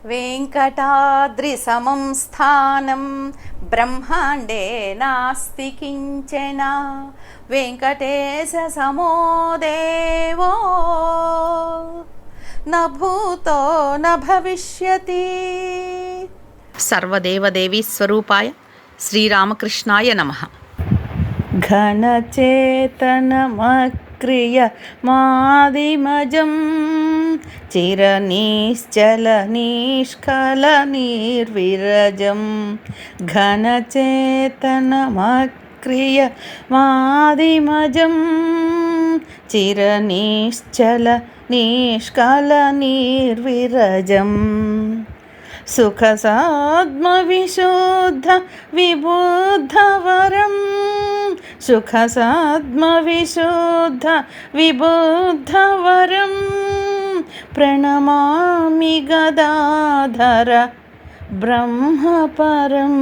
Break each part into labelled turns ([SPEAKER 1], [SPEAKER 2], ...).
[SPEAKER 1] వెంకటాద్రిసమం స్థానం బ్రహ్మాండే నాస్తి కించన వెంకటేశసమో దేవో న భూతో న భవిష్యతి.
[SPEAKER 2] సర్వదేవదేవీ స్వరూపాయ శ్రీరామకృష్ణాయ నమః.
[SPEAKER 1] ఘనచేతనమక్రియమాదిమజం చిరనిశ్చలనిష్కలనిర్విరజం ఘనచేతనమక్రియమాదిమజం చిరనిశ్చలనిష్కలనిర్విరజం సుఖసాత్మవిశుద్ధ విబుద్ధవరం సుఖసాత్మవిశుద్ధ విబుద్ధవరం ప్రణమామి గదాధర బ్రహ్మపరం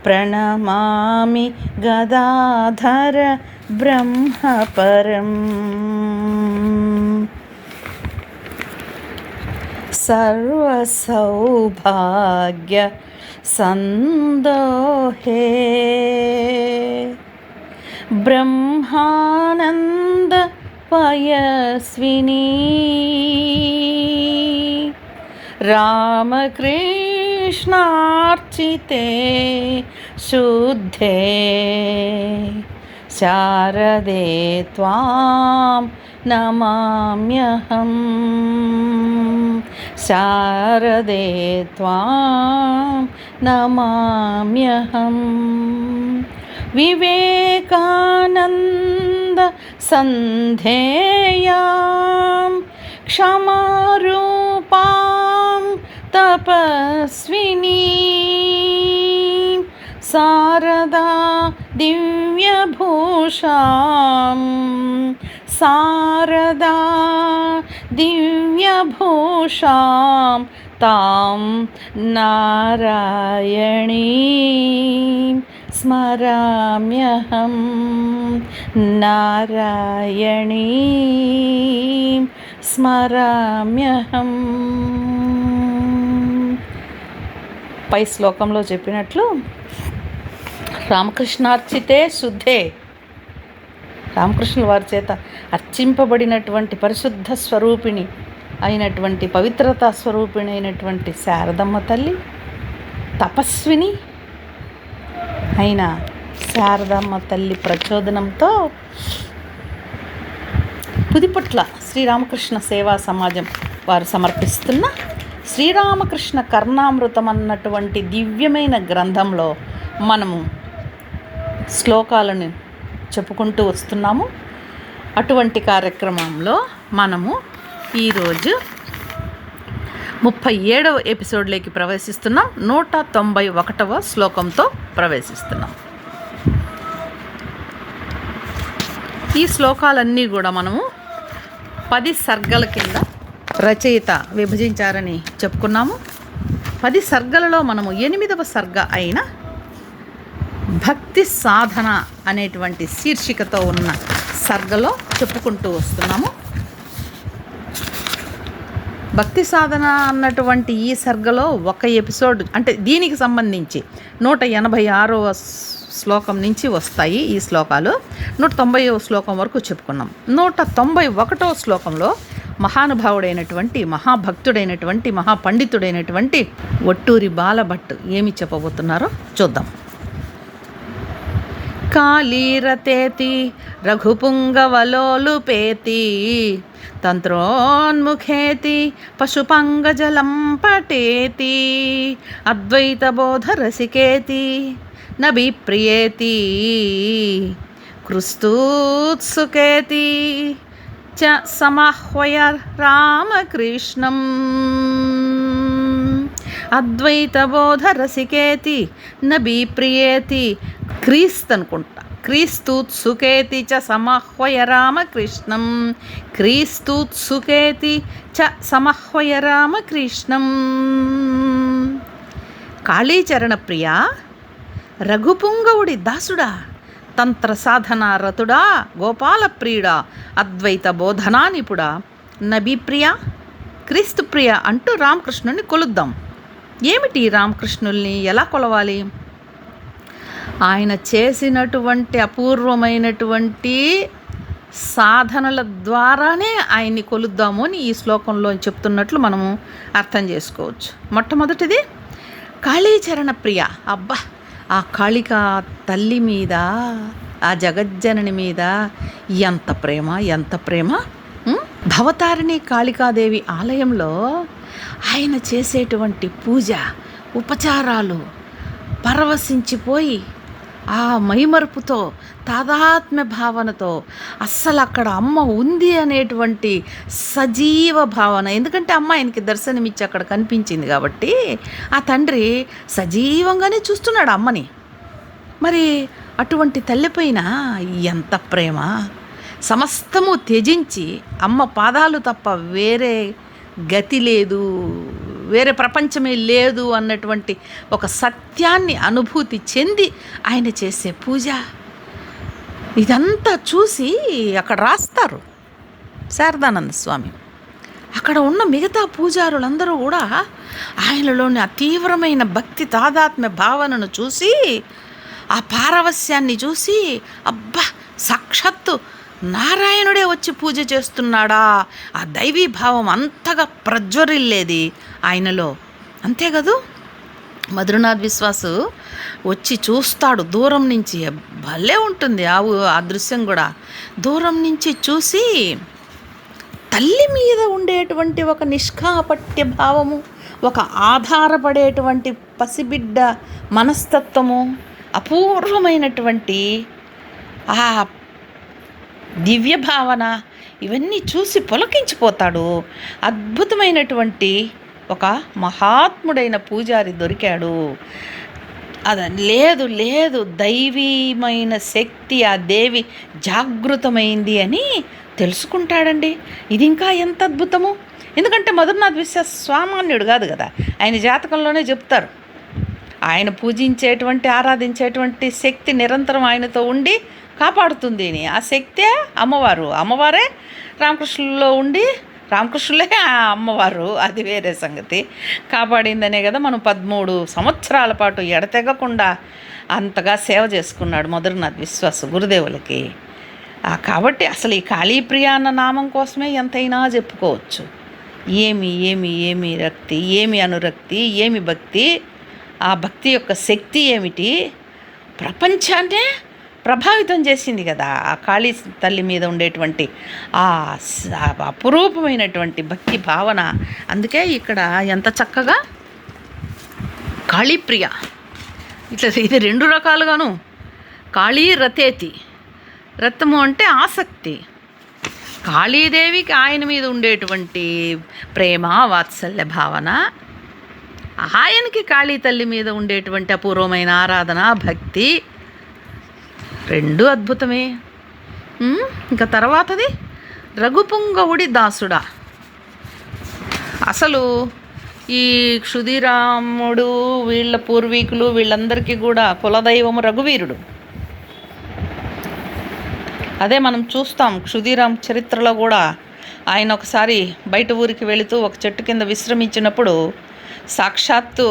[SPEAKER 1] ప్రణమామి గదాధర బ్రహ్మపరం. సర్వసౌభాగ్య సందోహే బ్రహ్మానంద పయస్విని రామకృష్ణార్చితే శుద్ధే శారదే త్వాం నమామ్యహం శారదే త్వాం నమామ్యహం. వివేకానంద సంధేయాం క్షమారూపాం తపస్వినీ శారదా దివ్యభూషాం శారదా దివ్యభూషాం తాం నారాయణీం స్మరామ్యహం నారాయణీం స్మరామ్యహం. పై శ్లోకంలో చెప్పినట్లు రామకృష్ణార్చితే శుద్ధే, రామకృష్ణుల వారి చేత అర్చింపబడినటువంటి పరిశుద్ధ స్వరూపిణి అయినటువంటి పవిత్రతా స్వరూపిణి అయినటువంటి శారదమ్మ తల్లి, తపస్విని అయిన శారదమ్మ తల్లి ప్రచోదనంతో పుదిపట్ల శ్రీరామకృష్ణ సేవా సమాజం వారు సమర్పిస్తున్న శ్రీరామకృష్ణ కర్ణామృతం అన్నటువంటి దివ్యమైన గ్రంథంలో మనము శ్లోకాలను చెప్పుకుంటూ వస్తున్నాము. అటువంటి కార్యక్రమంలో మనము ఈరోజు 37వ ఎపిసోడ్లోకి ప్రవేశిస్తున్నాం. 191వ శ్లోకంతో ప్రవేశిస్తున్నాం. ఈ శ్లోకాలన్నీ కూడా మనము 10 సర్గల కింద రచయిత విభజించారని చెప్పుకున్నాము. 10 సర్గలలో మనము 8వ సర్గ అయిన భక్తి సాధన అనేటువంటి శీర్షికతో ఉన్న సర్గలో చెప్పుకుంటూ వస్తున్నాము. భక్తి సాధన అన్నటువంటి ఈ సర్గలో ఒక ఎపిసోడ్ అంటే దీనికి సంబంధించి 186వ శ్లోకం నుంచి వస్తాయి ఈ శ్లోకాలు. 190వ శ్లోకం వరకు చెప్పుకున్నాం. 191వ శ్లోకంలో మహానుభావుడైనటువంటి మహాభక్తుడైనటువంటి మహాపండితుడైనటువంటి ఒట్టూరి బాలభట్ ఏమి చెప్పబోతున్నారో చూద్దాం. కాళీరతేతి రఘుపుంగవలోలుపేతి తంత్రోన్ముఖేతి పశుపంగజలం పటేతి అద్వైతబోధరసికేతి నభిప్రియేతి కృస్తూత్సుకేతి చ సమాహ్వయ రామకృష్ణం అద్వైతబోధరసికేతి నభిప్రియేతి క్రీస్తు అనుకుంటా క్రీస్తూత్సుకేతి చ సమాహ్వయ రామకృష్ణం క్రీస్తూత్సుకేతి చ సమాహ్వయ రామకృష్ణం. కాళీచరణ ప్రియ రఘుపుంగవుడి దాసుడా తంత్ర సాధనా రతుడా గోపాల ప్రియుడా అద్వైత బోధనానిపుడా నబీ ప్రియ
[SPEAKER 2] క్రీస్తు ప్రియ అంటూ రామకృష్ణుని కొలుద్దాం. ఏమిటి రామకృష్ణుల్ని ఎలా కొలవాలి? ఆయన చేసినటువంటి అపూర్వమైనటువంటి సాధనల ద్వారానే ఆయన్ని కొలుద్దాము అని ఈ శ్లోకంలో చెప్తున్నట్లు మనము అర్థం చేసుకోవచ్చు. మొట్టమొదటిది కాళీచరణ ప్రియ. అబ్బా, ఆ కాళికా తల్లి మీద, ఆ జగజ్జనని మీద ఎంత ప్రేమ, ఎంత ప్రేమ! భవతారిణి కాళికాదేవి ఆలయంలో ఆయన చేసేటువంటి పూజ, ఉపచారాలు పరవశించిపోయి ఆ మైమరుపుతో, తాదాత్మ్య భావనతో, అస్సలు అక్కడ అమ్మ ఉంది అనేటువంటి సజీవ భావన. ఎందుకంటే అమ్మ ఆయనకి దర్శనమిచ్చి అక్కడ కనిపించింది కాబట్టి ఆ తండ్రి సజీవంగానే చూస్తున్నాడు అమ్మని. మరి అటువంటి తల్లిపైన ఎంత ప్రేమ! సమస్తము త్యజించి అమ్మ పాదాలు తప్ప వేరే గతి లేదు, వేరే ప్రపంచమే లేదు అన్నటువంటి ఒక సత్యాన్ని అనుభూతి చెంది ఆయన చేసే పూజ, ఇదంతా చూసి అక్కడ రాస్తారు శారదానంద స్వామి. అక్కడ ఉన్న మిగతా పూజారులందరూ కూడా ఆయనలోని ఆ తీవ్రమైన భక్తి తాదాత్మ్య భావనను చూసి, ఆ పారవస్యాన్ని చూసి, అబ్బా, సాక్షాత్తు నారాయణుడే వచ్చి పూజ చేస్తున్నాడా, ఆ దైవీ భావం అంతగా ప్రజ్వరిల్లేది ఆయనలో. అంతేకాదు, మధురనాథ్ విశ్వాసు వచ్చి చూస్తాడు దూరం నుంచి. భలే ఉంటుంది ఆ దృశ్యం కూడా. దూరం నుంచి చూసి తల్లి మీద ఉండేటువంటి ఒక నిష్కాపట్య భావము, ఒక ఆధారపడేటువంటి పసిబిడ్డ మనస్తత్వము, అపూర్వమైనటువంటి ఆ దివ్య భావన, ఇవన్నీ చూసి పులకించిపోతాడు. అద్భుతమైనటువంటి ఒక మహాత్ముడైన పూజారి దొరికాడు. లేదు లేదు, దైవీమైన శక్తి, ఆ దేవి జాగృతమైంది అని తెలుసుకుంటాడండి. ఇది ఇంకా ఎంత అద్భుతము! ఎందుకంటే మధురనాథ్ విశ్వాస సామాన్యుడు కాదు కదా. ఆయన జాతకంలోనే చెప్తారు, ఆయన పూజించేటువంటి, ఆరాధించేటువంటి శక్తి నిరంతరం ఆయనతో ఉండి కాపాడుతుంది అని. ఆ శక్తే అమ్మవారు. అమ్మవారే రామకృష్ణుల్లో ఉండి, రామకృష్ణులే ఆ అమ్మవారు, అది వేరే సంగతి. కాపాడిందనే కదా మనం 13 సంవత్సరాల పాటు ఎడతెగకుండా అంతగా సేవ చేసుకున్నాడు మధురనాథ్ విశ్వాస గురుదేవులకి. కాబట్టి అసలు ఈ కాళీప్రియ అన్న నామం కోసమే ఎంతైనా చెప్పుకోవచ్చు. ఏమి ఏమి ఏమి రక్తి, ఏమి అనురక్తి, ఏమి భక్తి, ఆ భక్తి యొక్క శక్తి ఏమిటి! ప్రపంచాన్నే ప్రభావితం చేసింది కదా ఆ కాళీ తల్లి మీద ఉండేటువంటి ఆ అపురూపమైనటువంటి భక్తి భావన. అందుకే ఇక్కడ ఎంత చక్కగా కాళీప్రియ ఇట్లా, ఇది 2 రకాలుగాను. కాళీ రతేతి, రతము అంటే ఆసక్తి. కాళీదేవికి ఆయన మీద ఉండేటువంటి ప్రేమ, వాత్సల్య భావన, ఆయనకి కాళీ తల్లి మీద ఉండేటువంటి అపూర్వమైన ఆరాధన, భక్తి, 2 అద్భుతమే. ఇంకా తర్వాతది రఘుపుంగవుడి దాసుడా. అసలు ఈ క్షుదిరాముడు, వీళ్ళ పూర్వీకులు, వీళ్ళందరికీ కూడా కులదైవము రఘువీరుడు. అదే మనం చూస్తాం క్షుదిరామ్ చరిత్రలో కూడా. ఆయన ఒకసారి బయట ఊరికి వెళుతూ ఒక చెట్టు కింద విశ్రమించినప్పుడు సాక్షాత్తు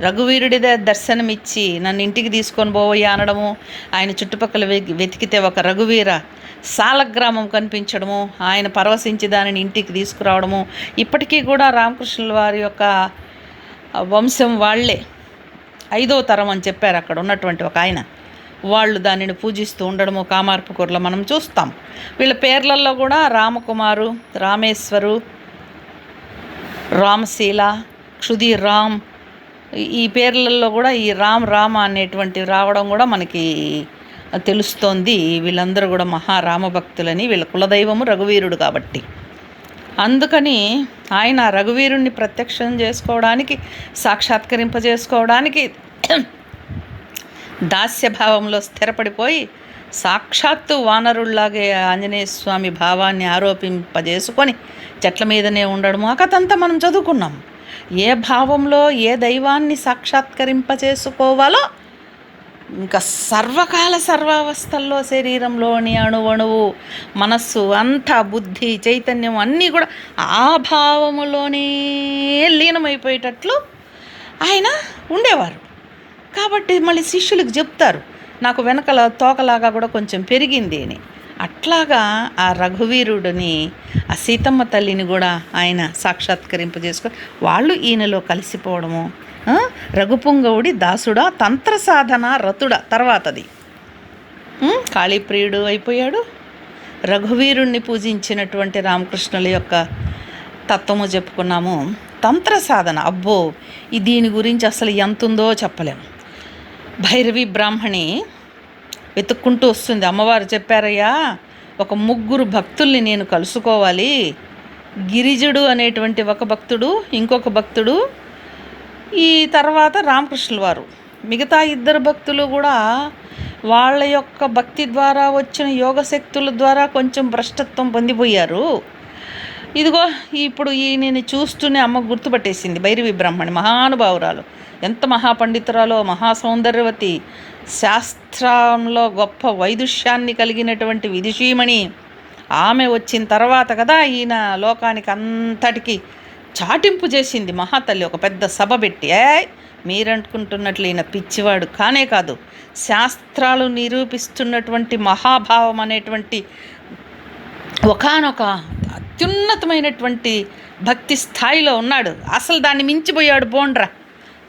[SPEAKER 2] రఘువీరుడిదే దర్శనమిచ్చి నన్ను ఇంటికి తీసుకొని పోవయ్యా అనడము, ఆయన చుట్టుపక్కల వెతికితే ఒక రఘువీర సాలగ్రామం కనిపించడము, ఆయన పరవశించి దానిని ఇంటికి తీసుకురావడము. ఇప్పటికీ కూడా రామకృష్ణుల వారి యొక్క వంశం వాళ్ళే 5వ తరం అని చెప్పారు అక్కడ ఉన్నటువంటి ఒక ఆయన. వాళ్ళు దానిని పూజిస్తూ ఉండడము కామార్పుకూరులో మనం చూస్తాం. వీళ్ళ పేర్లలో కూడా రామకుమారు, రామేశ్వరు, రామశీల, క్షుదిరామ్, ఈ పేర్లలో కూడా ఈ రామ అనేటువంటివి రావడం కూడా మనకి తెలుస్తోంది. వీళ్ళందరూ కూడా మహారామభక్తులని, వీళ్ళ కులదైవము రఘువీరుడు కాబట్టి. అందుకని ఆయన రఘువీరుణ్ణి ప్రత్యక్షం చేసుకోవడానికి, సాక్షాత్కరింపజేసుకోవడానికి దాస్యభావంలో స్థిరపడిపోయి సాక్షాత్తు వానరుల్లాగే ఆంజనేయ స్వామి భావాన్ని ఆరోపింపజేసుకొని చెట్ల మీదనే ఉండడము. ఆ కథంతా మనం చదువుకున్నాం. ఏ భావంలో ఏ దైవాన్ని సాక్షాత్కరింపజేసుకోవాలో ఇంకా సర్వకాల సర్వావస్థల్లో శరీరంలోని అణువణువు మనస్సు అంతా బుద్ధి చైతన్యం అన్నీ కూడా ఆ భావములోనే లీనమైపోయేటట్లు ఆయన ఉండేవారు. కాబట్టి మళ్ళీ శిష్యులకు చెప్తారు, నాకు వెనకల తోకలాగా కూడా కొంచెం పెరిగింది అని. అట్లాగా ఆ రఘువీరుడిని, ఆ సీతమ్మ తల్లిని కూడా ఆయన సాక్షాత్కరింపజేసుకొని వాళ్ళు ఈయనలో కలిసిపోవడము. రఘుపుంగవుడి దాసుడా, తంత్ర సాధన రతుడా తర్వాతది. కాళీప్రియుడు అయిపోయాడు. రఘువీరుణ్ణి పూజించినటువంటి రామకృష్ణుల యొక్క తత్వము చెప్పుకున్నాము. తంత్ర సాధన, అబ్బో దీని గురించి అసలు ఎంత ఉందో చెప్పలేము. భైరవి బ్రాహ్మణి వెతుక్కుంటూ వస్తుంది. అమ్మవారు చెప్పారయ్యా, ఒక 3 భక్తుల్ని నేను కలుసుకోవాలి. గిరిజుడు అనేటువంటి ఒక భక్తుడు, ఇంకొక భక్తుడు, ఈ తర్వాత రామకృష్ణుల వారు. మిగతా 2 భక్తులు కూడా వాళ్ళ యొక్క భక్తి ద్వారా వచ్చిన యోగ శక్తుల ద్వారా కొంచెం భ్రష్టత్వం పొందిపోయారు. ఇదిగో ఇప్పుడు ఈయనని చూస్తూనే అమ్మ గుర్తుపట్టేసింది. భైరవి బ్రాహ్మణి మహానుభావురాలు, ఎంత మహాపండితురాలో, మహాసౌందర్యవతి, శాస్త్రంలో గొప్ప వైదుష్యాన్ని కలిగినటువంటి విదుషీమణి. ఆమె వచ్చిన తర్వాత కదా ఈయన లోకానికి అంతటికి చాటింపు చేసింది మహాతల్లి. ఒక పెద్ద సభ పెట్టి, మీరనుకుంటున్నట్లు ఈయన పిచ్చివాడు కానే కాదు, శాస్త్రాలు నిరూపిస్తున్నటువంటి మహాభావం అనేటువంటి ఒకానొక అత్యున్నతమైనటువంటి భక్తి స్థాయిలో ఉన్నాడు, అసలు దాన్ని మించిపోయాడు బోండ్రా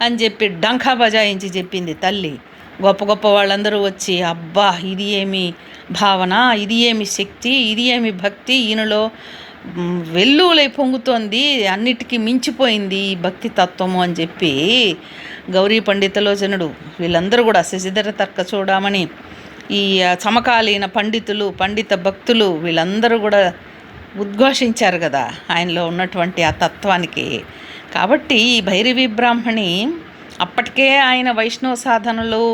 [SPEAKER 2] అని చెప్పి డంకా బజాయించి చెప్పింది తల్లి. గొప్ప గొప్ప వాళ్ళందరూ వచ్చి, అబ్బా ఇది ఏమి భావన, ఇది ఏమి శక్తి, ఇది ఏమి భక్తి, ఈయనలో వెల్లువలై పొంగుతోంది, అన్నిటికీ మించిపోయింది ఈ భక్తి తత్వము అని చెప్పి గౌరీ పండితలోచనుడు వీళ్ళందరూ కూడా, శశిధర తర్క చూడమని, ఈ సమకాలీన పండితులు, పండిత భక్తులు వీళ్ళందరూ కూడా ఉద్ఘోషించారు కదా ఆయనలో ఉన్నటువంటి ఆ తత్వానికి. కాబట్టి ఈ భైరవి బ్రాహ్మణి అప్పటికే ఆయన వైష్ణవ సాధనలు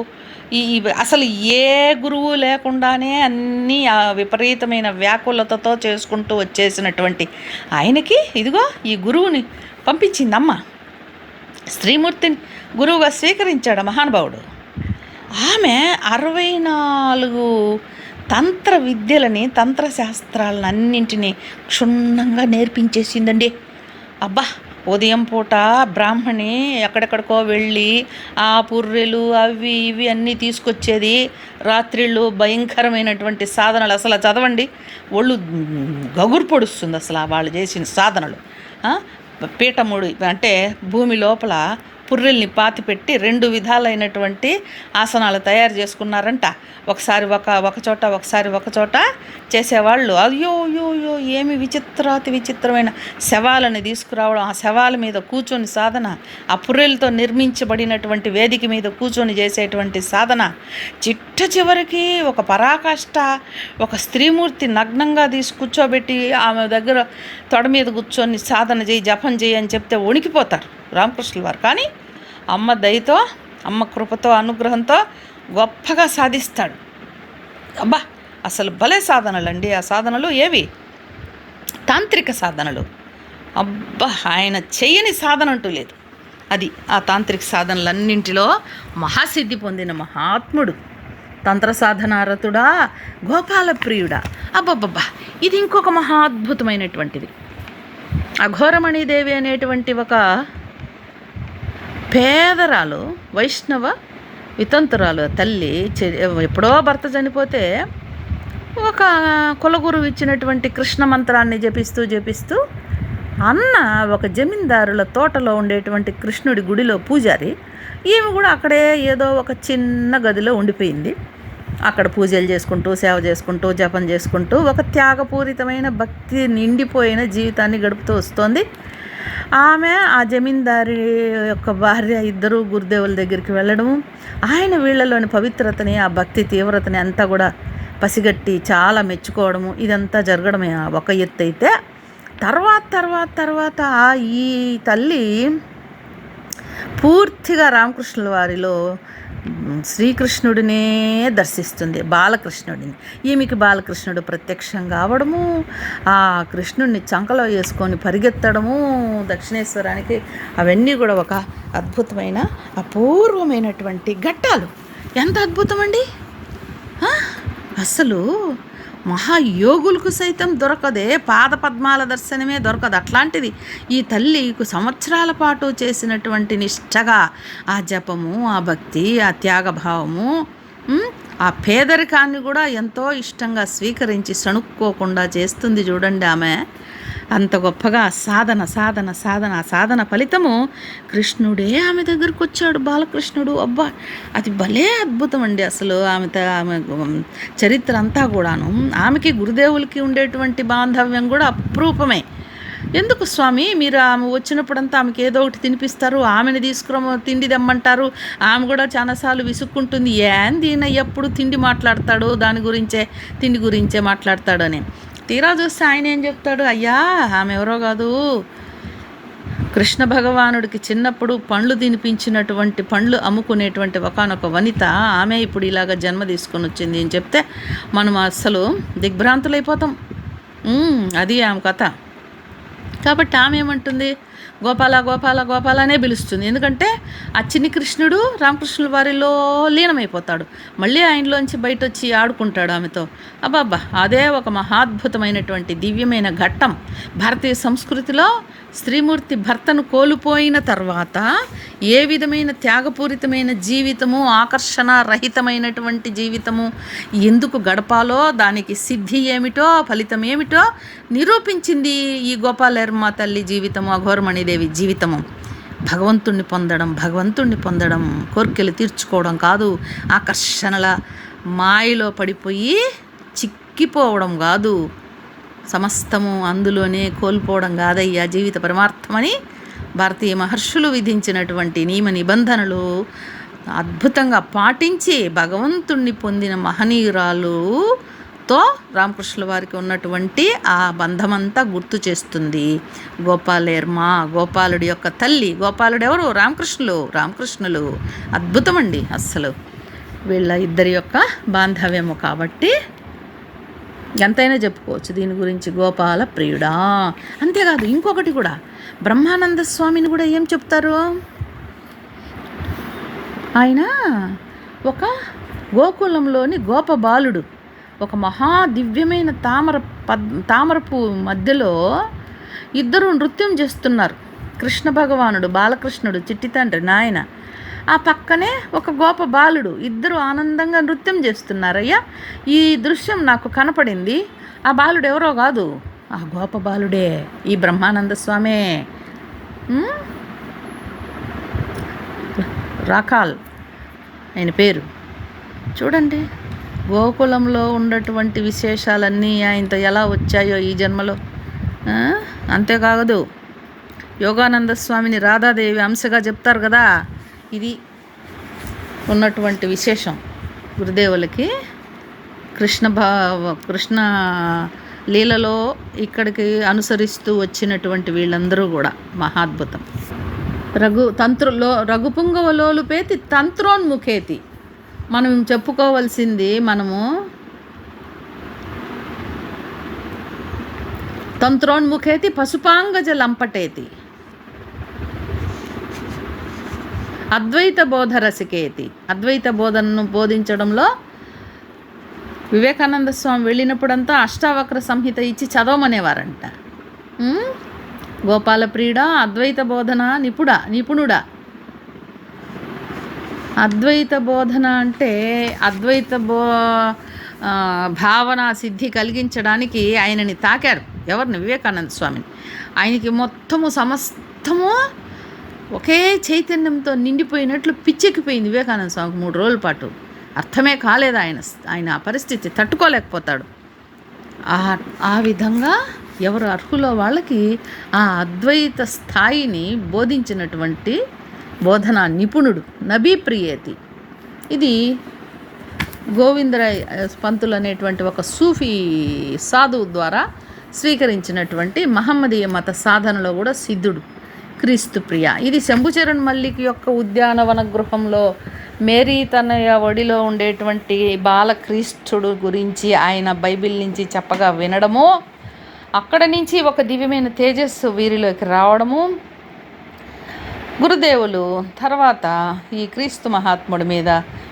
[SPEAKER 2] అసలు ఏ గురువు లేకుండానే అన్నీ ఆ విపరీతమైన వ్యాకులతతో చేసుకుంటూ వచ్చేసినటువంటి ఆయనకి ఇదిగో ఈ గురువుని పంపించిందమ్మ. శ్రీమూర్తిని గురువుగా స్వీకరించాడు మహానుభావుడు. ఆమె 64 తంత్ర విద్యలని, తంత్రశాస్త్రాలను అన్నింటినీ క్షుణ్ణంగా నేర్పించేసిందండి. అబ్బా, ఉదయం పూట బ్రాహ్మణి ఎక్కడెక్కడికో వెళ్ళి ఆ పుర్రెలు అవి ఇవి అన్నీ తీసుకొచ్చేది, రాత్రిళ్ళు భయంకరమైనటువంటి సాధనలు. అసలు చదవండి, ఒళ్ళు గగురు పొడుస్తుంది అసలు వాళ్ళు చేసిన సాధనలు. పీఠముడి అంటే భూమి లోపల పుర్రెల్ని పాతిపెట్టి 2 విధాలైనటువంటి ఆసనాలు తయారు చేసుకున్నారంట. ఒకసారి ఒక చోట, ఒకసారి ఒక చోట చేసేవాళ్ళు. అయ్యో అయ్యో అయ్యో ఏమి విచిత్రాతి విచిత్రమైన శవాలని తీసుకురావడం, ఆ శవాల మీద కూర్చొని సాధన, ఆ పుర్రెలతో నిర్మించబడినటువంటి వేదిక మీద కూర్చొని చేసేటువంటి సాధన. చివరికి ఒక పరాకాష్ట, ఒక స్త్రీమూర్తి నగ్నంగా కూర్చోబెట్టి ఆమె దగ్గర తొడ మీద కూర్చొని సాధన చేయి, జపం చేయి అని చెప్తే వణికిపోతారు రామకృష్ణుల వారు. కానీ అమ్మ దయతో, అమ్మ కృపతో, అనుగ్రహంతో గొప్పగా సాధిస్తాడు. అబ్బా, అసలు భలే సాధనలు అండి ఆ సాధనలు. ఏవి? తాంత్రిక సాధనలు. అబ్బా, ఆయన చెయ్యని సాధన అంటూ లేదు. అది ఆ తాంత్రిక సాధనలన్నింటిలో మహాసిద్ధి పొందిన మహాత్ముడు, తంత్ర సాధనారతుడా, గోపాలప్రియుడా. అబ్బబ్బబ్బా, ఇది ఇంకొక మహా అద్భుతమైనటువంటిది. అఘోరమణిదేవి అనేటువంటి ఒక పేదరాలు, వైష్ణవ వితంతురాలు తల్లి. ఎప్పుడో భర్త చనిపోతే ఒక కులగురువు ఇచ్చినటువంటి కృష్ణ మంత్రాన్ని జపిస్తూ అన్న ఒక జమీందారుల తోటలో ఉండేటువంటి కృష్ణుడి గుడిలో పూజారి. ఈమె కూడా అక్కడే ఏదో ఒక చిన్న గదిలో ఉండిపోయింది. అక్కడ పూజలు చేసుకుంటూ, సేవ చేసుకుంటూ, జపం చేసుకుంటూ ఒక త్యాగపూరితమైన భక్తి నిండిపోయిన జీవితాన్ని గడుపుతూ వస్తోంది. ఆమె ఆ జమీందారి యొక్క భార్య ఇద్దరు గురుదేవుల దగ్గరికి వెళ్ళడము, ఆయన వీళ్ళలోని పవిత్రతని, ఆ భక్తి తీవ్రతని అంతా కూడా పసిగట్టి చాలా మెచ్చుకోవడము, ఇదంతా జరగడమే ఒక ఎత్తు. అయితే తర్వాత ఈ తల్లి పూర్తిగా రామకృష్ణుల వారిలో శ్రీకృష్ణుడినే దర్శిస్తుంది, బాలకృష్ణుడిని. ఈమెకి బాలకృష్ణుడు ప్రత్యక్షం కావడము, ఆ కృష్ణుడిని చంకలో వేసుకొని పరిగెత్తడము దక్షిణేశ్వరానికి, అవన్నీ కూడా ఒక అద్భుతమైన అపూర్వమైనటువంటి ఘట్టాలు.
[SPEAKER 1] ఎంత అద్భుతం అండి! అసలు మహాయోగులకు సైతం దొరకదే, పాదపద్మాల దర్శనమే దొరకదు. అట్లాంటిది ఈ తల్లి సంవత్సరాల పాటు చేసినటువంటి నిష్టగా ఆ జపము, ఆ భక్తి, ఆ త్యాగభావము, ఆ పేదరికాన్ని కూడా ఎంతో ఇష్టంగా స్వీకరించి సణుక్కోకుండా చేస్తుంది చూడండి. ఆమె అంత గొప్పగా సాధన సాధన సాధన ఆ సాధన ఫలితము కృష్ణుడే ఆమె దగ్గరకు వచ్చాడు, బాలకృష్ణుడు. అబ్బా, అది భలే అద్భుతం అండి. అసలు ఆమె చరిత్ర అంతా కూడాను, ఆమెకి గురుదేవులకి ఉండేటువంటి బాంధవ్యం కూడా అపురూపమే. ఎందుకు స్వామి మీరు ఆమె వచ్చినప్పుడంతా ఆమెకి ఏదో ఒకటి తినిపిస్తారు, ఆమెను తిండి తెమ్మంటారు, ఆమె కూడా చాలాసార్లు విసుక్కుంటుంది, దీని ఎప్పుడు తిండి మాట్లాడతాడు, తిండి గురించే మాట్లాడతాడు అని. తీరా చూస్తే ఆయన ఏం చెప్తాడు, అయ్యా ఆమె ఎవరో కాదు, కృష్ణ భగవానుడికి చిన్నప్పుడు పండ్లు తినిపించినటువంటి, పండ్లు అమ్ముకునేటువంటి ఒకానొక వనిత, ఆమె ఇప్పుడు ఇలాగ జన్మ తీసుకొని వచ్చింది అని చెప్తే మనం అస్సలు దిగ్భ్రాంతులైపోతాం. అది ఆమె కథ. కాబట్టి ఆమె ఏమంటుంది, గోపాల గోపాల గోపాల అనే పిలుస్తుంది. ఎందుకంటే ఆ చిన్ని కృష్ణుడు రామకృష్ణుల వారిలో లీనమైపోతాడు, మళ్ళీ ఆయనలోంచి బయట వచ్చి ఆడుకుంటాడు ఆమెతో. అబ్బాబ్బా, అదే ఒక మహాద్భుతమైనటువంటి దివ్యమైన ఘట్టం. భారతీయ సంస్కృతిలో స్త్రీమూర్తి భర్తను కోల్పోయిన తర్వాత ఏ విధమైన త్యాగపూరితమైన జీవితము, ఆకర్షణ రహితమైనటువంటి జీవితము ఎందుకు గడపాలో, దానికి సిద్ధి ఏమిటో, ఫలితం ఏమిటో నిరూపించింది ఈ గోపాలయర్మ తల్లి జీవితము, అఘోరమణిదేవి జీవితము. భగవంతుణ్ణి పొందడం, కోరికలు తీర్చుకోవడం కాదు, ఆకర్షణల మాయలో పడిపోయి చిక్కిపోవడం కాదు, సమస్తము అందులోనే కోల్పోవడం కాదయ్యా జీవిత పరమార్థమని భారతీయ మహర్షులు విధించినటువంటి నియమ నిబంధనలు అద్భుతంగా పాటించి భగవంతుణ్ణి పొందిన మహనీయురాలుతో రామకృష్ణుల వారికి ఉన్నటువంటి ఆ బంధమంతా గుర్తు చేస్తుంది గోపాలయర్మ, గోపాలుడి యొక్క తల్లి. గోపాలుడు ఎవరు? రామకృష్ణులు. అద్భుతమండి అస్సలు వీళ్ళ ఇద్దరి యొక్క బాంధవ్యము. కాబట్టి ఎంతైనా చెప్పుకోవచ్చు దీని గురించి. గోపాల ప్రియుడా. అంతేకాదు, ఇంకొకటి కూడా, బ్రహ్మానంద స్వామిని కూడా ఏం చెప్తారు, ఆయన ఒక గోకులంలోని గోపబాలుడు, ఒక మహాదివ్యమైన తామరపు మధ్యలో ఇద్దరు నృత్యం చేస్తున్నారు. కృష్ణ భగవానుడు, బాలకృష్ణుడు, చిట్టి తండ్రి నాయన, ఆ పక్కనే ఒక గోప బాలుడు, ఇద్దరు ఆనందంగా నృత్యం చేస్తున్నారయ్యా. ఈ దృశ్యం నాకు కనపడింది. ఆ బాలుడు ఎవరో కాదు, ఆ గోప బాలుడే ఈ బ్రహ్మానంద స్వామే. రాకాల్ ఆయన పేరు. చూడండి, గోకులంలో ఉన్నటువంటి విశేషాలన్నీ ఆయనతో ఎలా వచ్చాయో ఈ జన్మలో. అంతేకాదు, యోగానంద స్వామిని రాధాదేవి అంశగా చెప్తారు కదా, ఇది ఉన్నటువంటి విశేషం. గురుదేవులకి కృష్ణ లీలలో ఇక్కడికి అనుసరిస్తూ వచ్చినటువంటి వీళ్ళందరూ కూడా మహాద్భుతం. రఘుపుంగవలోలుపేతి తంత్రోన్ముఖేతి. మనం చెప్పుకోవాల్సింది, మనము తంత్రోన్ముఖేతి పశుపాంగజ లంపటేతి, అద్వైత బోధ రసికేతి. అద్వైత బోధనను బోధించడంలో వివేకానంద స్వామి వెళ్ళినప్పుడంతా అష్టావక్ర సంహిత ఇచ్చి చదవమనేవారంట. గోపాల ప్రియుడా, అద్వైత బోధన నిపుణుడా. అద్వైత బోధన అంటే భావన సిద్ధి కలిగించడానికి ఆయనని తాకారు. ఎవరిని? వివేకానంద స్వామిని. ఆయనకి సమస్తము ఒకే చైతన్యంతో నిండిపోయినట్లు పిచ్చెక్కిపోయింది వివేకానంద స్వామికి 3 రోజుల పాటు. అర్థమే కాలేదు ఆయన ఆ పరిస్థితి తట్టుకోలేకపోతాడు. ఆ విధంగా ఎవరు అర్హులో వాళ్ళకి ఆ అద్వైత స్థాయిని బోధించినటువంటి బోధనా నిపుణుడు నబీ ప్రియేతి. ఇది గోవిందరాయ్ పంతులు అనేటువంటి ఒక సూఫీ సాధువు ద్వారా స్వీకరించినటువంటి మహమ్మదీయ మత సాధనలో కూడా సిద్ధుడు, క్రీస్తు ప్రియ. ఇది శంభుచరణ్ మల్లిక్ యొక్క ఉద్యానవన గృహంలో మేరీ తనయ ఒడిలో ఉండేటువంటి బాలక్రీస్తుడు గురించి ఆయన బైబిల్ నుంచి చెప్పగా వినడము, అక్కడ నుంచి ఒక దివ్యమైన తేజస్సు వీరిలోకి రావడము, గురుదేవులు తర్వాత ఈ క్రీస్తు మహాత్ముడి మీద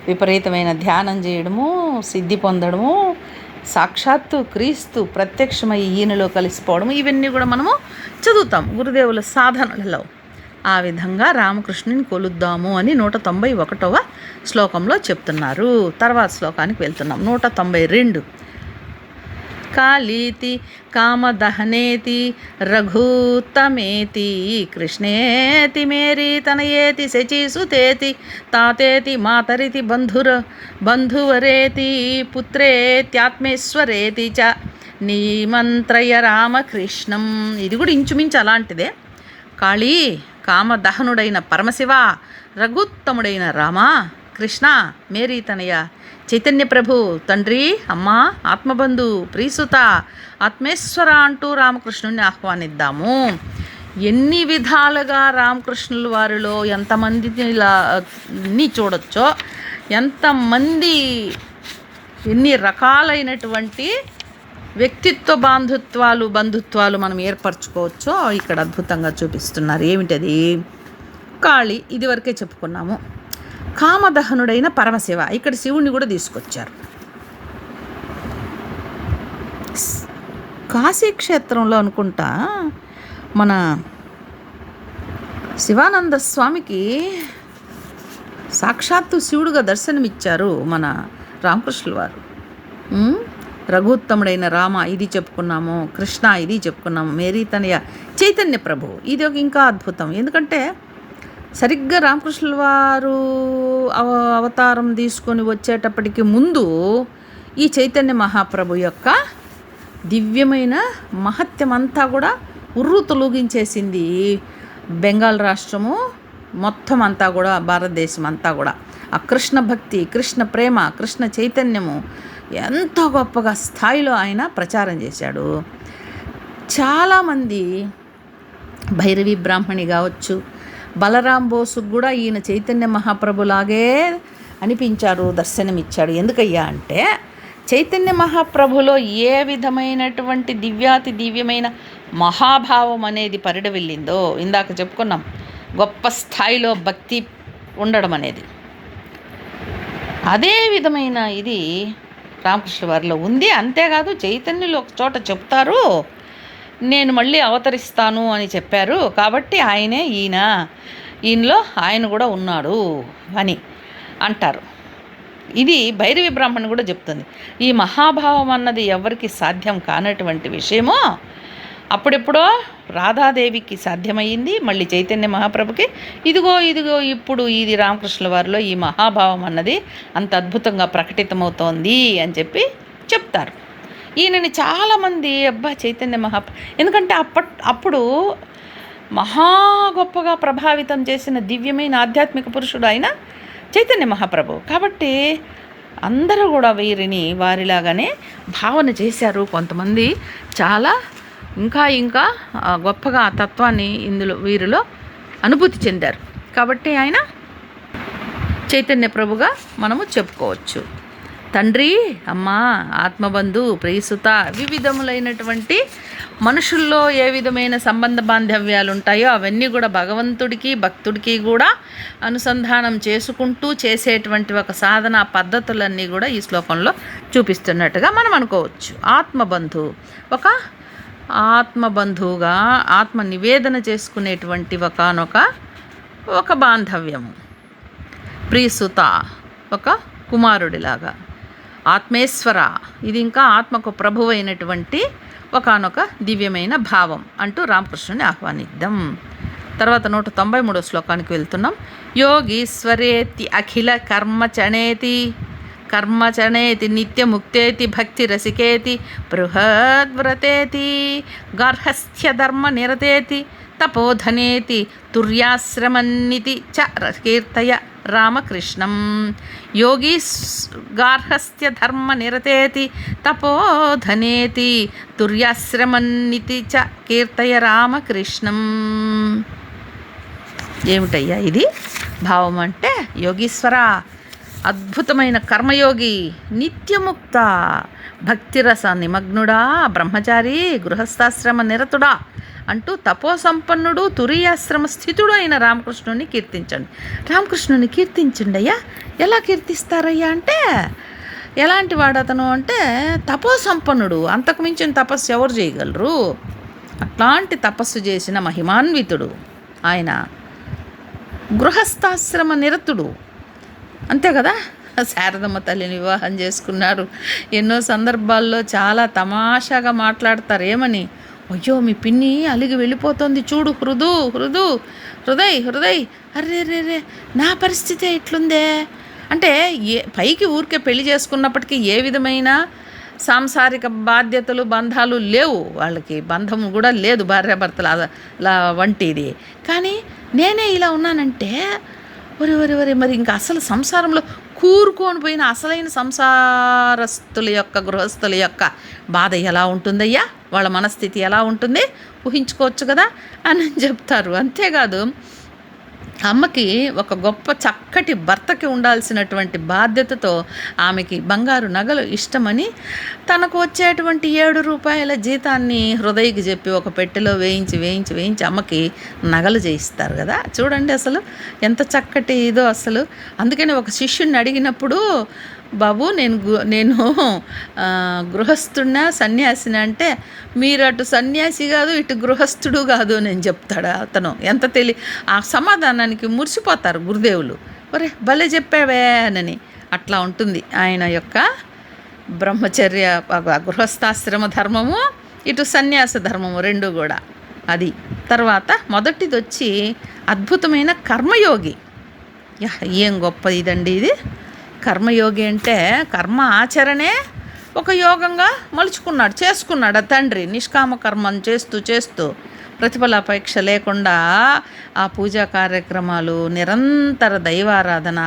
[SPEAKER 1] విపరీతమైన ధ్యానం చేయడము, సిద్ధి పొందడము, సాక్షాత్తు క్రీస్తు ప్రత్యక్షమై ఈయనలో కలిసిపోవడం, ఇవన్నీ కూడా మనము చదువుతాం గురుదేవుల సాధనలలో. ఆ విధంగా రామకృష్ణుని కొలుద్దాము అని 191వ శ్లోకంలో చెప్తున్నారు. తర్వాత శ్లోకానికి వెళ్తున్నాం. 192. కాళీతి కామదహనేతి రఘుత్తమేతి కృష్ణేతి మేరీ తనయేతి శచీసుతేతి తాతేతి మాతరితి బంధువరేతి పుత్రేత్యాత్మేశ్వరేతి చ నిమంత్రయ రామకృష్ణం. ఇది కూడా ఇంచుమించు అలాంటిదే. కాళీ, కామదహనుడైన పరమశివ, రఘుత్తముడైన రామ, కృష్ణ, మేరీ తనయ, చైతన్య ప్రభు, తండ్రి, అమ్మ, ఆత్మబంధు, ప్రీసుత, ఆత్మేశ్వర అంటూ రామకృష్ణుని ఆహ్వానిద్దాము. ఎన్ని విధాలుగా రామకృష్ణుల వారిలో ఎంతమంది ఇలా చూడొచ్చో, ఎంతమంది ఎన్ని రకాలైనటువంటి వ్యక్తిత్వ బంధుత్వాలు మనం ఏర్పరచుకోవచ్చో ఇక్కడ అద్భుతంగా చూపిస్తున్నారు. ఏమిటది? కాళీ, ఇదివరకే చెప్పుకున్నాము. కామదహనుడైన పరమశివ, ఇక్కడ శివుణ్ణి కూడా తీసుకొచ్చారు. కాశీక్షేత్రంలో అనుకుంటా మన శివానంద స్వామికి సాక్షాత్తు శివుడుగా దర్శనమిచ్చారు మన రామకృష్ణుల వారు. రఘుత్తముడైన రామ, ఇది చెప్పుకున్నాము. కృష్ణ, ఇది చెప్పుకున్నాము. మేరీ తనయ, చైతన్య ప్రభు, ఇది ఒక ఇంకా అద్భుతం. ఎందుకంటే సరిగ్గా రామకృష్ణుల వారు అవతారం తీసుకొని వచ్చేటప్పటికి ముందు ఈ చైతన్య మహాప్రభు యొక్క దివ్యమైన మహత్యం అంతా కూడా ఉర్రూతలూగించేసింది బెంగాల్ రాష్ట్రము మొత్తం అంతా కూడా, భారతదేశం అంతా కూడా. ఆ కృష్ణ భక్తి, కృష్ణ ప్రేమ, కృష్ణ చైతన్యము ఎంతో గొప్పగా స్థాయిలో ఆయన ప్రచారం చేశాడు. చాలామంది భైరవి బ్రాహ్మణి కావచ్చు, బలరాం బోసుకు కూడా ఈయన చైతన్య మహాప్రభులాగే అనిపించారు, దర్శనమిచ్చాడు. ఎందుకయ్యా అంటే చైతన్య మహాప్రభులో ఏ విధమైనటువంటి దివ్యాతి దివ్యమైన మహాభావం అనేది పరిడవిల్లిందో ఇందాక చెప్పుకున్నాం. గొప్ప స్థాయిలో భక్తి ఉండడం అనేది, అదే విధమైన ఇది రామకృష్ణ వారిలో ఉంది. అంతేకాదు చైతన్యులు ఒక చోట చెప్తారు, నేను మళ్ళీ అవతరిస్తాను అని చెప్పారు, కాబట్టి ఆయనే ఈయనలో ఆయన కూడా ఉన్నాడు అని అంటారు. ఇది భైరవి బ్రాహ్మణి కూడా చెప్తుంది. ఈ మహాభావం అన్నది ఎవరికి సాధ్యం కానటువంటి విషయమో అప్పుడెప్పుడో రాధాదేవికి సాధ్యమయ్యింది, మళ్ళీ చైతన్య మహాప్రభుకి ఇదిగో ఇప్పుడు ఇది రామకృష్ణుల వారిలో ఈ మహాభావం అన్నది అంత అద్భుతంగా ప్రకటితమవుతోంది అని చెప్పి చెప్తారు. ఈయనని చాలామంది చైతన్య ఎందుకంటే అప్పుడు మహా గొప్పగా ప్రభావితం చేసిన దివ్యమైన ఆధ్యాత్మిక పురుషుడు ఆయన చైతన్య మహాప్రభు. కాబట్టి అందరూ కూడా వీరిని వారిలాగానే భావన చేశారు. కొంతమంది చాలా ఇంకా గొప్పగా ఆ తత్వాన్ని వీరిలో అనుభూతి చెందారు. కాబట్టి ఆయన చైతన్య ప్రభుగా మనము చెప్పుకోవచ్చు. తండ్రి, అమ్మ, ఆత్మబంధు, ప్రేసుత, వివిధములైనటువంటి మనుషుల్లో ఏ విధమైన సంబంధ బాంధవ్యాలు ఉంటాయో అవన్నీ కూడా భగవంతుడికి భక్తుడికి కూడా అనుసంధానం చేసుకుంటూ చేసేటువంటి ఒక సాధన పద్ధతులన్నీ కూడా ఈ శ్లోకంలో చూపిస్తున్నట్టుగా మనం అనుకోవచ్చు. ఆత్మబంధు, ఒక ఆత్మబంధువుగా ఆత్మ నివేదన చేసుకునేటువంటి ఒక బాంధవ్యము. ప్రీసుత, ఒక కుమారుడిలాగా. ఆత్మేశ్వర, ఇది ఇంకా ఆత్మకు ప్రభువు అయినటువంటి ఒకనొక దివ్యమైన భావం అంటూ రామకృష్ణుని ఆహ్వానిద్దాం. తర్వాత 193వ శ్లోకానికి వెళ్తున్నాం. యోగీశ్వరేతి అఖిల కర్మచనేతి నిత్యముక్తేతి భక్తి రసికేతి బృహద్వ్రతేతి గార్హస్థ్యధర్మ నిరతేతి తపోధనేతి తుర్యాశ్రమన్నితి చ కీర్తయ రామకృష్ణం. యోగి గార్హస్థ్య ధర్మ నిరతేతి తపోధనేతి తుర్యాశ్రమన్నితి చ కీర్తయ రామకృష్ణం. ఏమిటయ్యా ఇది భావం అంటే? యోగీశ్వర, అద్భుతమైన కర్మయోగి, నిత్యముక్త, భక్తిరస నిమగ్నుడా, బ్రహ్మచారి, గృహస్థాశ్రమ నిరతుడా, అంటూ తపోసంపన్నుడు తురీయాశ్రమ స్థితుడు అయిన రామకృష్ణుని కీర్తించండి. రామకృష్ణుని కీర్తించండి అయ్యా. ఎలా కీర్తిస్తారయ్యా అంటే, ఎలాంటి వాడు అతను అంటే తపోసంపన్నుడు. అంతకు మించిన తపస్సు ఎవరు చేయగలరు? అట్లాంటి తపస్సు చేసిన మహిమాన్వితుడు ఆయన. గృహస్థాశ్రమ నిరతుడు, అంతే కదా. శారదమ్మ తల్లిని వివాహం చేసుకున్నారు. ఎన్నో సందర్భాల్లో చాలా తమాషాగా మాట్లాడతారు. ఏమని? అయ్యో మీ పిన్ని అలిగి వెళ్ళిపోతుంది చూడు, హృదయ్ అర్రే రే నా పరిస్థితి ఇట్లుందే అంటే, పైకి ఊరికే పెళ్లి చేసుకున్నప్పటికీ ఏ విధమైన సాంసారిక బాధ్యతలు బంధాలు లేవు వాళ్ళకి. బంధం కూడా లేదు భార్యాభర్తల వంటిది. కానీ నేనే ఇలా ఉన్నానంటే ఒరి మరి ఇంకా అసలు సంసారంలో కూరుకొని పోయిన అసలైన సంసారస్తుల యొక్క గృహస్థుల యొక్క బాధ ఎలా ఉంటుందయ్యా, వాళ్ళ మనస్థితి ఎలా ఉంటుంది ఊహించుకోవచ్చు కదా అని చెప్తారు. అంతేకాదు అమ్మకి ఒక గొప్ప చక్కటి భర్తకి ఉండాల్సినటువంటి బాధ్యతతో ఆమెకి బంగారు నగలు ఇష్టమని తనకు వచ్చేటువంటి 7 రూపాయల జీతాన్ని హృదయకి చెప్పి ఒక పెట్టెలో వేయించి అమ్మకి నగలు చేయిస్తారు కదా. చూడండి అసలు ఎంత చక్కటి ఇదో అసలు. అందుకని ఒక శిష్యుడిని అడిగినప్పుడు, బాబు నేను గృహస్థుడినా సన్యాసిని అంటే, మీరు అటు సన్యాసి కాదు ఇటు గృహస్థుడు కాదు నేను చెప్తాడు అతను. ఎంత ఆ సమాధానానికి మురిసిపోతారు గురుదేవులు. ఒరే భలే చెప్పావే అని. అట్లా ఉంటుంది ఆయన యొక్క బ్రహ్మచర్య గృహస్థాశ్రమ ధర్మము, ఇటు సన్యాస ధర్మము రెండు కూడా. అది తర్వాత మొదటిది వచ్చి అద్భుతమైన కర్మయోగి. ఏం గొప్ప ఇదండి ఇది. కర్మయోగి అంటే కర్మ ఆచరణే ఒక యోగంగా చేసుకున్నాడు ఆ తండ్రి. నిష్కామ కర్మను చేస్తూ ప్రతిఫలాపేక్ష లేకుండా ఆ పూజా కార్యక్రమాలు, నిరంతర దైవారాధన,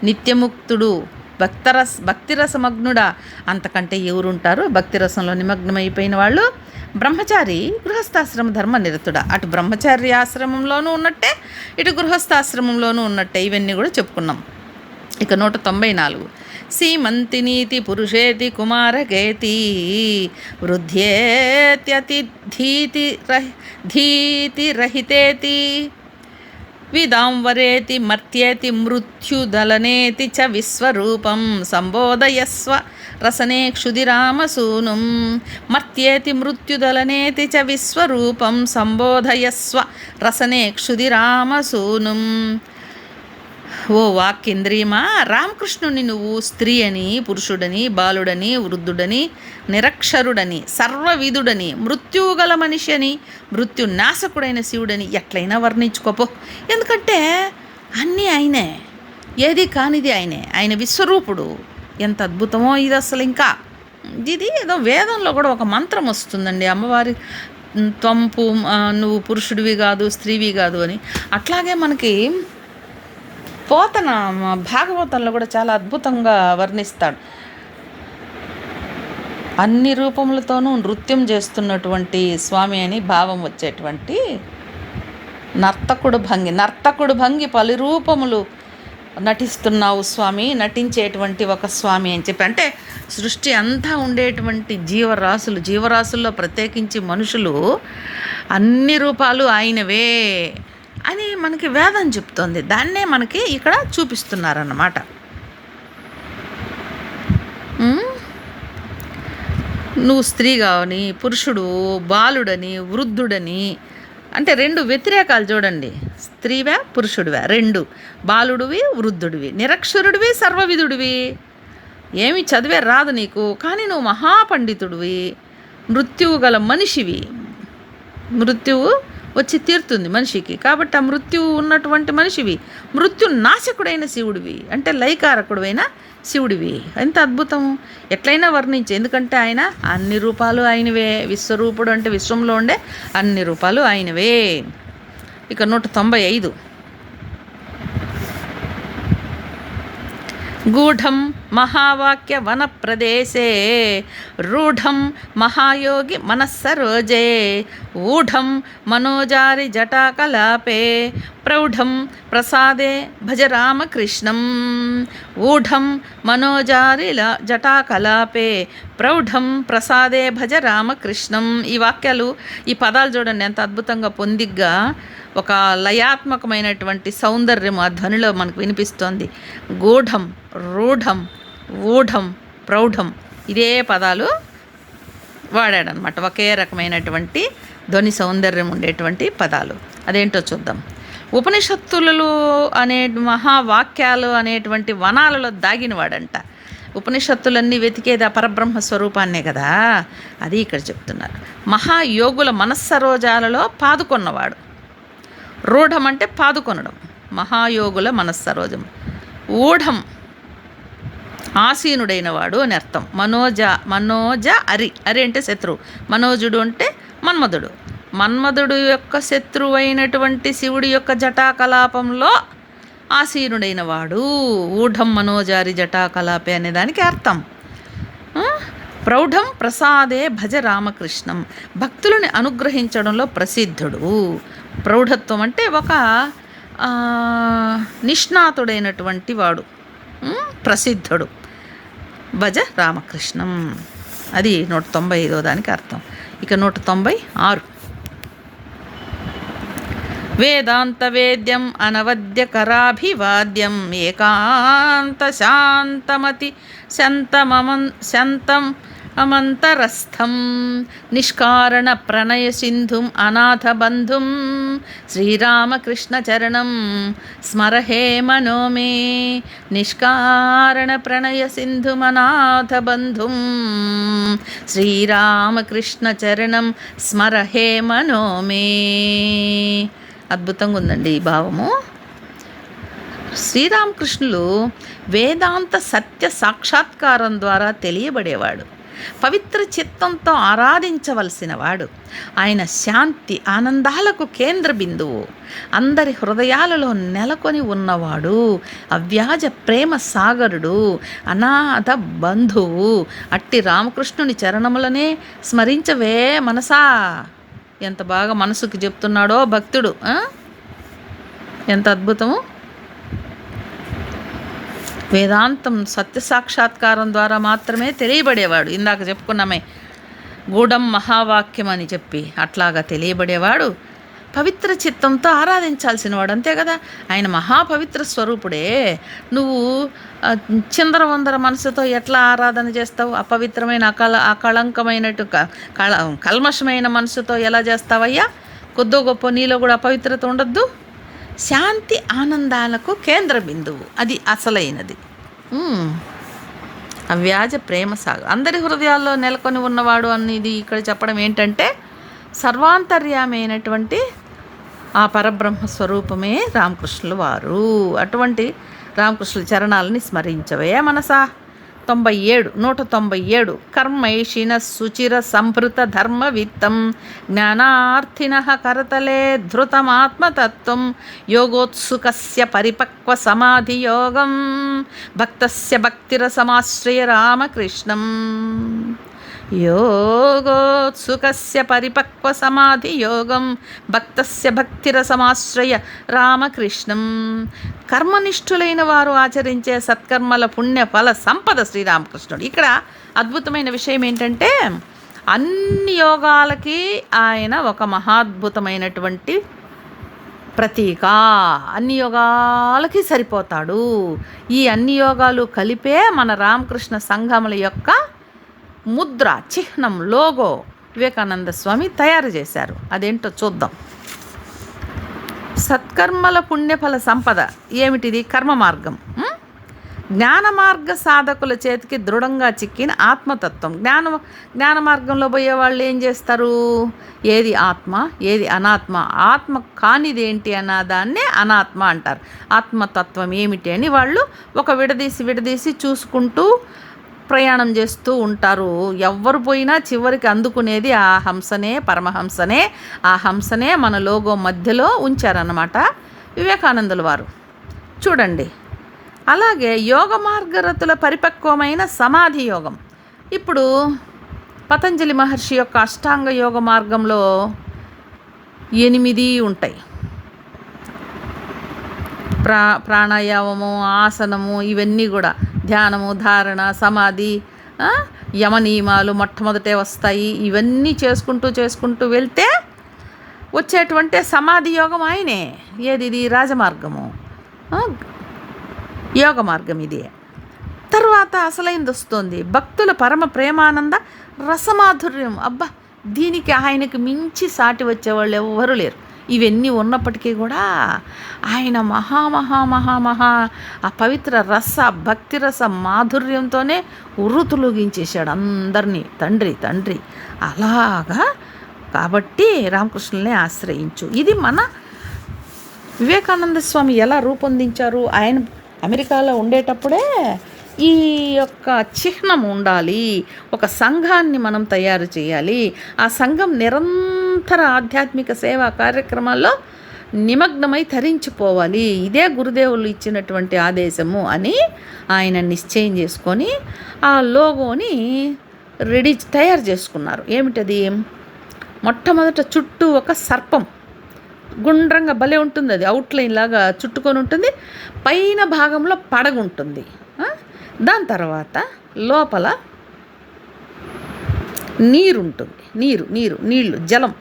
[SPEAKER 1] నిత్యముక్తుడు, భక్తిరసమగ్నుడా. అంతకంటే ఎవరుంటారు? భక్తిరసంలో నిమగ్నమైపోయిన వాళ్ళు బ్రహ్మచారి, గృహస్థాశ్రమ ధర్మ నిరతుడ. అటు బ్రహ్మచారి ఆశ్రమంలోనూ ఉన్నట్టే, ఇటు గృహస్థాశ్రమంలోనూ ఉన్నట్టే. ఇవన్నీ కూడా చెప్పుకున్నాం. ఇక 194 సీమంతినీతి పురుషేతి కుమారకేతి వృద్ధ్యేత్యతి ధీతి రహితేతి విదాంవరేతి మర్త్యేతి మృత్యుదలనేతి చ విశ్వరూపం సంబోధయస్వ రసనే క్షుదిరామసూనుం. మర్త్యేతి మృత్యుదలనేతి చ విశ్వరూపం సంబోధయస్వ రసనే క్షుదిరామసూనుం. ఓ వాక్కేంద్రియమా, రామకృష్ణుని నువ్వు స్త్రీ అని, పురుషుడని, బాలుడని, వృద్ధుడని, నిరక్షరుడని, సర్వవిధుడని, మృత్యుగల మనిషి అని, మృత్యునాశకుడైన శివుడని ఎట్లయినా వర్ణించుకోపో. ఎందుకంటే అన్నీ ఆయనే, ఏది కానిది ఆయనే. ఆయన విశ్వరూపుడు. ఎంత అద్భుతమో ఇది అసలు. ఇంకా ఇది ఏదో వేదంలో కూడా ఒక మంత్రం వస్తుందండి, అమ్మవారి త్వంపు నువ్వు పురుషుడివి కాదు స్త్రీవి కాదు అని. అట్లాగే మనకి పోతన భాగవతంలో కూడా చాలా అద్భుతంగా వర్ణిస్తాడు. అన్ని రూపములతోనూ నృత్యం చేస్తున్నటువంటి స్వామి అని భావం వచ్చేటువంటి నర్తకుడు భంగి పలు రూపములు నటిస్తున్నావు స్వామి, నటించేటువంటి ఒక స్వామి అని చెప్పి. అంటే సృష్టి అంతా ఉండేటువంటి జీవరాశుల్లో ప్రత్యేకించి మనుషులు అన్ని రూపాలు ఆయనవే అని మనకి వేదం చెప్తోంది. దాన్నే మనకి ఇక్కడ చూపిస్తున్నారన్నమాట. నువ్వు స్త్రీ కావని, పురుషుడు, బాలుడని, వృద్ధుడని అంటే రెండు వ్యతిరేకాలు చూడండి. స్త్రీవే పురుషుడివే రెండు, బాలుడివి వృద్ధుడివి, నిరక్షరుడివి సర్వవిధుడివి. ఏమి చదివే రాదు నీకు, కానీ నువ్వు మహాపండితుడివి, మృత్యువు గల మనిషివి. మృత్యువు వచ్చి తీరుతుంది మనిషికి, కాబట్టి ఆ మృత్యువు ఉన్నటువంటి మనిషివి, మృత్యు నాశకుడైన శివుడివి, అంటే లయకారకుడైన శివుడివి. ఎంత అద్భుతం! ఎట్లయినా వర్ణించే, ఎందుకంటే ఆయన అన్ని రూపాలు ఆయనవే. విశ్వరూపుడు అంటే విశ్వంలో ఉండే అన్ని రూపాలు ఆయనవే. ఇక 195 గూఢం మహావాక్య వన ప్రదేశే రూఢం మహాయోగి మనస్సరోజే ఊఢం మనోజారి జటాకలాపే ప్రౌఢం ప్రసాదే భజ రామకృష్ణం ఊఢం మనోజారి జటాకలాపే ప్రౌఢం ప్రసాదే భజ రామకృష్ణం. ఈ వాక్యాలు, ఈ పదాలు చూడండి ఎంత అద్భుతంగా పొందిగ్గా ఒక లయాత్మకమైనటువంటి సౌందర్యం ఆ ధ్వనిలో మనకు వినిపిస్తోంది. గూఢం, రూఢం, ఊఢం, ప్రౌఢం, ఇదే పదాలు వాడాడనమాట. ఒకే రకమైనటువంటి ధ్వని సౌందర్యం ఉండేటువంటి పదాలు. అదేంటో చూద్దాం. ఉపనిషత్తులలో అనే మహావాక్యాలు అనేటువంటి వనాలలో దాగినవాడంట. ఉపనిషత్తులన్నీ వెతికేది ఆ పరబ్రహ్మ స్వరూపాన్నే కదా, అది ఇక్కడ చెప్తున్నారు. మహాయోగుల మనస్సరోజాలలో పాదుకొన్నవాడు. రూఢం అంటే పాదుకొనడం, మహాయోగుల మనస్సరోజం. ఊఢం ఆసీనుడైన వాడు అని అర్థం. మనోజ అరి అంటే శత్రువు, మనోజుడు అంటే మన్మధుడు. మన్మధుడు యొక్క శత్రువు అయినటువంటి శివుడి యొక్క జటాకలాపంలో ఆసీనుడైన వాడు. ఊఢం మనోజారి జటాకలాపే అనే దానికి అర్థం. ప్రౌఢం ప్రసాదే భజ రామకృష్ణం, భక్తులని అనుగ్రహించడంలో ప్రసిద్ధుడు. ప్రౌఢత్వం అంటే ఒక నిష్ణాతుడైనటువంటి వాడు, ప్రసిద్ధుడు. భజ రామకృష్ణం, అది 195వ దానికి అర్థం. ఇక 196. వేదాంత వేద్యం అనవద్యకరాభివాద్యం ఏకాంత శాంతమతి శాంతం అమంతరస్థం నిష్కారణ ప్రణయ సింధుం అనాథ బంధుం శ్రీరామకృష్ణ చరణం స్మరహే మనో మే. నిష్కారణ ప్రణయ సింధుం అనాథ బంధుం శ్రీరామకృష్ణ చరణం స్మరహే మనో మే. అద్భుతంగా ఉందండి ఈ భావము. శ్రీరామకృష్ణులు వేదాంత సత్య సాక్షాత్కారం ద్వారా తెలియబడేవాడు. పవిత్ర చిత్తంతో ఆరాధించవలసిన వాడు. ఆయన శాంతి ఆనందాలకు కేంద్ర బిందువు. అందరి హృదయాలలో నెలకొని ఉన్నవాడు. అవ్యాజ ప్రేమ సాగరుడు, అనాథ బంధువు. అట్టి రామకృష్ణుని చరణములనే స్మరించవే మనసా. ఎంత బాగా మనసుకు చెప్తున్నాడో భక్తుడు. ఎంత అద్భుతము. వేదాంతం సత్య సాక్షాత్కారం ద్వారా మాత్రమే తెలియబడేవాడు. ఇందాక చెప్పుకున్నామే గూఢం మహావాక్యం అని చెప్పి, అట్లాగా తెలియబడేవాడు. పవిత్ర చిత్తంతో ఆరాధించాల్సిన వాడు, అంతే కదా. ఆయన మహాపవిత్ర స్వరూపుడే. నువ్వు చిందరవందర మనసుతో ఎట్లా ఆరాధన చేస్తావు? అపవిత్రమైన అకళంకమైనట్టు కల్మషమైన మనసుతో ఎలా చేస్తావయ్యా? కొద్దో గొప్ప నీలో కూడా అపవిత్రత ఉండొద్దు. శాంతి ఆనందాలకు కేంద్ర బిందువు, అది అసలైనది. అవ్యాజ ప్రేమ సాగు, అందరి హృదయాల్లో నెలకొని ఉన్నవాడు అనేది ఇక్కడ చెప్పడం ఏంటంటే సర్వాంతర్యామి అయినటువంటి ఆ పరబ్రహ్మ స్వరూపమే రామకృష్ణుల వారు. అటువంటి రామకృష్ణుల చరణాలని స్మరించవే మనసా. 197 కర్మైషిణ సుచిర సంభృత ధర్మ విత్తం జ్ఞానార్థిన కరతలే ధృతమాత్మతత్వం యోగోత్సుకస్య పరిపక్వ సమాధి యోగం భక్తస్య భక్తిరసమాశ్రయ రామకృష్ణం. యోగోత్సుకస్య పరిపక్వ సమాధి యోగం భక్తస్య భక్తిరసమాశ్రయ రామకృష్ణం. కర్మనిష్ఠులైన వారు ఆచరించే సత్కర్మల పుణ్యఫల సంపద శ్రీరామకృష్ణుడు. ఇక్కడ అద్భుతమైన విషయం ఏంటంటే అన్ని యోగాలకి ఆయన ఒక మహాద్భుతమైనటువంటి ప్రతీక. అన్ని యోగాలకి సరిపోతాడు. ఈ అన్ని యోగాలు కలిపే మన రామకృష్ణ సంఘముల యొక్క ముద్ర, చిహ్నం, లోగో వివేకానంద స్వామి తయారు చేశారు. అదేంటో చూద్దాం. సత్కర్మల పుణ్యఫల సంపద ఏమిటిది? కర్మ మార్గం. జ్ఞాన మార్గ సాధకుల చేతికి దృఢంగా చిక్కిన ఆత్మతత్వం. జ్ఞాన మార్గంలో పోయే వాళ్ళు ఏం చేస్తారు? ఏది ఆత్మ, ఏది అనాత్మ, ఆత్మ కానిదేంటి అన్న దాన్నే అనాత్మ అంటారు. ఆత్మతత్వం ఏమిటి అని వాళ్ళు ఒక విడదీసి చూసుకుంటూ ప్రయాణం చేస్తూ ఉంటారు. ఎవ్వరు పోయినా చివరికి అందుకునేది ఆ హంసనే, పరమహంసనే. ఆ హంసనే మన లోగో మధ్యలో ఉంచారన్నమాట వివేకానందుల వారు. చూడండి, అలాగే యోగ మార్గరతుల పరిపక్వమైన సమాధి యోగం. ఇప్పుడు పతంజలి మహర్షి యొక్క అష్టాంగ యోగ మార్గంలో 8 ఉంటాయి. ప్రాణాయామము, ఆసనము, ఇవన్నీ కూడా ధ్యానము, ధారణ, సమాధి, యమ నియమాలు మొట్టమొదటే వస్తాయి. ఇవన్నీ చేసుకుంటూ వెళ్తే వచ్చేటువంటి సమాధి యోగం ఆయనే. ఇది రాజమార్గము, యోగ మార్గం ఇది. తర్వాత అసలైంది వస్తుంది, భక్తుల పరమ ప్రేమానంద రసమాధుర్యం. అబ్బా, దీనికి ఆయనకు మించి సాటి వచ్చేవాళ్ళు ఎవ్వరూ లేరు. ఇవన్నీ ఉన్నప్పటికీ కూడా ఆయన మహా ఆ పవిత్ర రస భక్తి రస మాధుర్యంతోనే ఉర్రుతులుగించేశాడు అందరినీ. తండ్రి అలాగా. కాబట్టి రామకృష్ణుల్ని ఆశ్రయించు. ఇది మన వివేకానంద స్వామి ఎలా రూపొందించారు. ఆయన అమెరికాలో ఉండేటప్పుడే ఈ యొక్క చిహ్నం ఉండాలి, ఒక సంఘాన్ని మనం తయారు చేయాలి, ఆ సంఘం నిరంతర ఆధ్యాత్మిక సేవా కార్యక్రమాల్లో నిమగ్నమై తరించిపోవాలి, ఇదే గురుదేవులు ఇచ్చినటువంటి ఆదేశము అని ఆయన నిశ్చయం చేసుకొని ఆ లోగోని తయారు చేసుకున్నారు. ఏమిటది? మొట్టమొదట చుట్టూ ఒక సర్పం, గుండ్రంగా భలే ఉంటుంది, అది అవుట్లైన్ లాగా చుట్టుకొని ఉంటుంది. పైన భాగంలో పడగ ఉంటుంది. దాని తర్వాత లోపల నీరు ఉంటుంది. నీళ్ళు, జలం,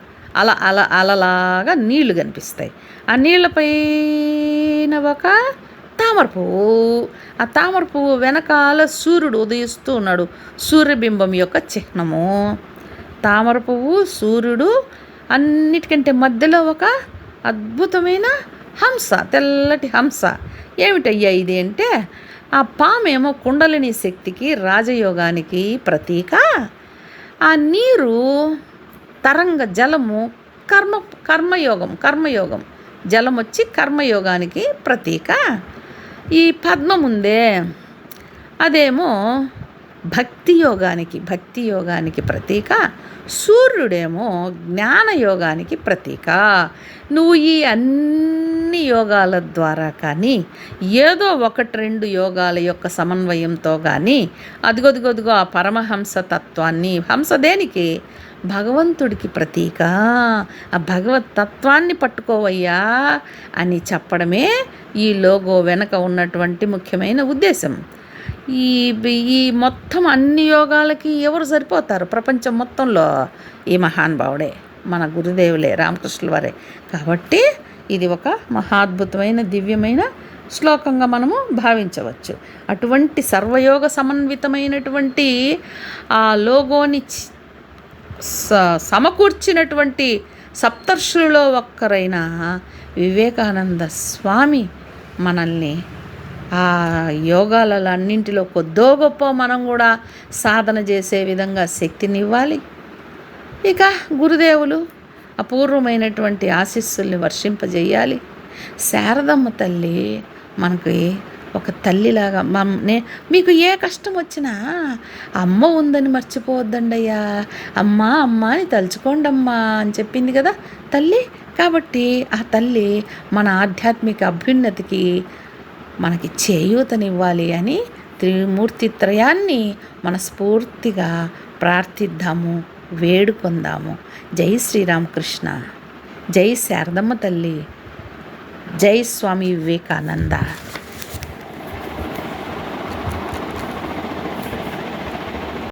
[SPEAKER 1] అలలాగా నీళ్లు కనిపిస్తాయి. ఆ నీళ్ళపైన ఒక తామర పువ్వు. ఆ తామర పువ్వు వెనకాల సూర్యుడు ఉదయిస్తూ ఉన్నాడు, సూర్యబింబం యొక్క చిహ్నము. తామర పువ్వు, సూర్యుడు, అన్నిటికంటే మధ్యలో ఒక అద్భుతమైన హంస, తెల్లటి హంస. ఏమిటయ్యా ఇది అంటే, ఆ పామేమో కుండలిని శక్తికి, రాజయోగానికి ప్రతీక. ఆ నీరు తరంగ జలము కర్మయోగం, జలం వచ్చి కర్మయోగానికి ప్రతీక. ఈ పద్మం ఉందే అదేమో భక్తి యోగానికి ప్రతీక. సూర్యుడేమో జ్ఞానయోగానికి ప్రతీక. నువ్వు ఈ అన్ని యోగాల ద్వారా కానీ, ఏదో 1-2 యోగాల యొక్క సమన్వయంతో కానీ అదిగొదిగొదిగో ఆ పరమహంస తత్వాన్ని, హంస దేనికి? భగవంతుడికి ప్రతీక. ఆ భగవత్ తత్వాన్ని పట్టుకోవయ్యా అని చెప్పడమే ఈ లోగో వెనక ఉన్నటువంటి ముఖ్యమైన ఉద్దేశం. ఈ మొత్తం అన్ని యోగాలకి ఎవరు సరిపోతారు ప్రపంచం మొత్తంలో? ఈ మహానుభావుడే, మన గురుదేవులే, రామకృష్ణుల వారే. కాబట్టి ఇది ఒక మహాద్భుతమైన దివ్యమైన శ్లోకంగా మనము భావించవచ్చు. అటువంటి సర్వయోగ సమన్వితమైనటువంటి ఆ లోగోని సమకూర్చినటువంటి సప్తర్షులలో ఒక్కరైన వివేకానంద స్వామి మనల్ని ఆ యోగాలన్నింటిలో కొద్దో గొప్ప మనం కూడా సాధన చేసే విధంగా శక్తినివ్వాలి. ఇక గురుదేవులు అపూర్వమైనటువంటి ఆశీస్సుల్ని వర్షింపజేయాలి. శారదమ్మ తల్లి మనకి ఒక తల్లిలాగా మీకు ఏ కష్టం వచ్చినా అమ్మ ఉందని మర్చిపోవద్దండి అయ్యా, అమ్మ అని తలుచుకోండమ్మా అని చెప్పింది కదా తల్లి. కాబట్టి ఆ తల్లి మన ఆధ్యాత్మిక అభ్యున్నతికి మనకి చేయూతనివ్వాలి అని త్రిమూర్తిత్రయాన్ని మనస్ఫూర్తిగా ప్రార్థిద్దాము, వేడుకొందాము. జై శ్రీరామకృష్ణ, జై శారదమ్మ తల్లి, జై స్వామి వివేకానంద.